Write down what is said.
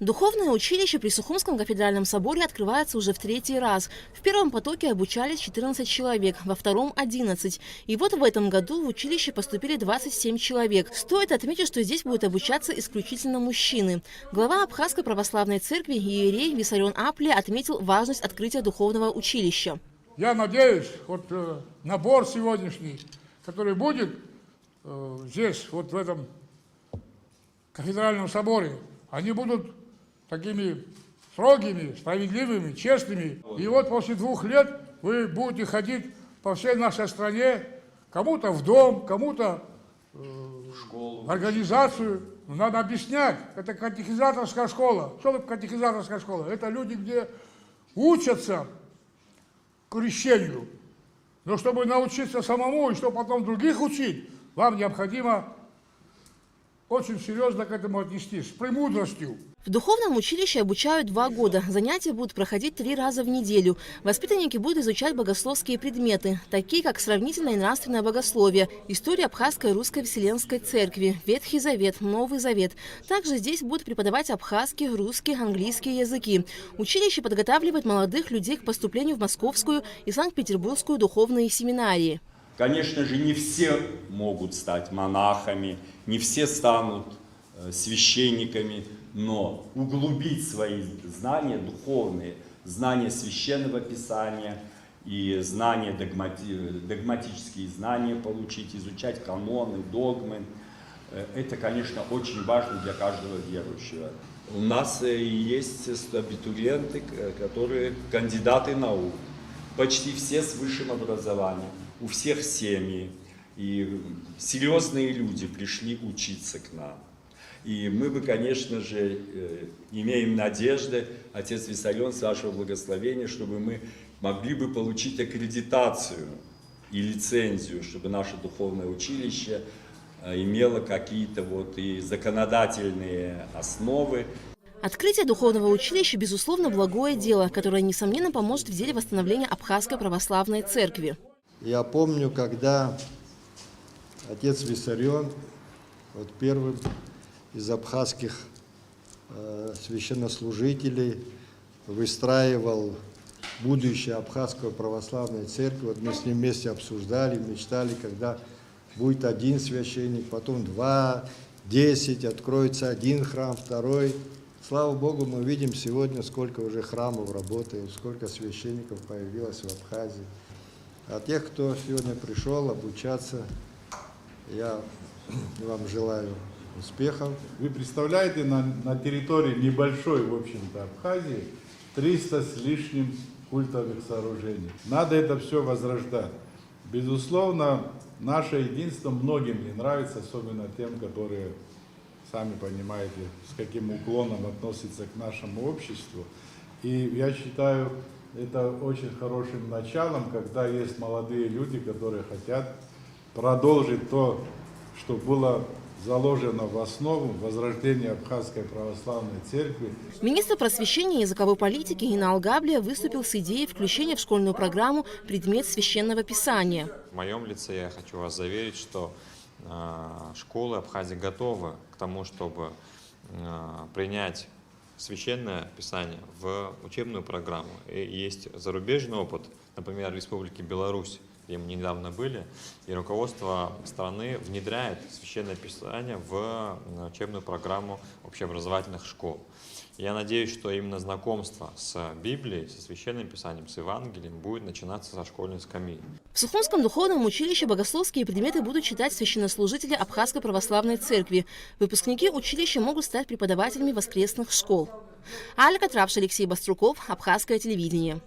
Духовное училище при Сухумском кафедральном соборе открывается уже в третий раз. В первом потоке обучались 14 человек, во втором – 11. И вот в этом году в училище поступили 27 человек. Стоит отметить, что здесь будут обучаться исключительно мужчины. Глава Абхазской православной церкви иерей Виссарион Аплия отметил важность открытия духовного училища. Я надеюсь, набор сегодняшний, который будет здесь, в этом кафедральном соборе, они будут такими строгими, справедливыми, честными. И вот после 2 лет вы будете ходить по всей нашей стране, кому-то в дом, кому-то в организацию. Но надо объяснять, это катехизаторская школа. Что такое катехизаторская школа? Это люди, где учатся крещению. Но чтобы научиться самому и чтобы потом других учить, вам необходимо очень серьезно к этому отнестись, с премудростью. В духовном училище обучают 2 года. Занятия будут проходить 3 раза в неделю. Воспитанники будут изучать богословские предметы, такие как сравнительное и нравственное богословие, история Абхазской Русской Вселенской Церкви, Ветхий Завет, Новый Завет. Также здесь будут преподавать абхазский, русский, английский языки. Училище подготавливает молодых людей к поступлению в Московскую и Санкт-Петербургскую духовные семинарии. Конечно же, не все могут стать монахами, не все станут священниками, но углубить свои знания духовные, знания священного писания и знания догматические знания получить, изучать каноны, догмы, это, конечно, очень важно для каждого верующего. У нас есть абитуриенты, которые кандидаты наук, почти все с высшим образованием. У всех семьи, и серьезные люди пришли учиться к нам. И мы бы, конечно же, имеем надежды, отец Виссарион, с вашего благословения, чтобы мы могли бы получить аккредитацию и лицензию, чтобы наше духовное училище имело какие-то и законодательные основы. Открытие духовного училища, безусловно, благое дело, которое, несомненно, поможет в деле восстановления Абхазской православной церкви. Я помню, когда отец Виссарион, первым из абхазских священнослужителей, выстраивал будущее Абхазской православной церкви. Мы с ним вместе обсуждали, мечтали, когда будет 1 священник, потом 2, 10, откроется 1 храм, 2. Слава Богу, мы видим сегодня, сколько уже храмов работает, сколько священников появилось в Абхазии. А тех, кто сегодня пришел обучаться, я вам желаю успехов. Вы представляете, на территории небольшой, в общем-то, Абхазии 300 с лишним культовых сооружений. Надо это все возрождать. Безусловно, наше единство многим не нравится, особенно тем, которые, сами понимаете, с каким уклоном относятся к нашему обществу. И я считаю, это очень хорошим началом, когда есть молодые люди, которые хотят продолжить то, что было заложено в основу возрождения Абхазской православной церкви. Министр просвещения и языковой политики Инал Габлия выступил с идеей включения в школьную программу предмет священного писания. В моем лице я хочу вас заверить, что школы Абхазии готовы к тому, чтобы принять священное писание в учебную программу. И есть зарубежный опыт, например, в Республике Беларусь, где мы недавно были, и руководство страны внедряет священное писание в учебную программу общеобразовательных школ. Я надеюсь, что именно знакомство с Библией, со священным писанием, с Евангелием будет начинаться со школьной скамьи. В Сухумском духовном училище богословские предметы будут читать священнослужители Абхазской православной церкви. Выпускники училища могут стать преподавателями воскресных школ. Алексей Баструков, Абхазское телевидение.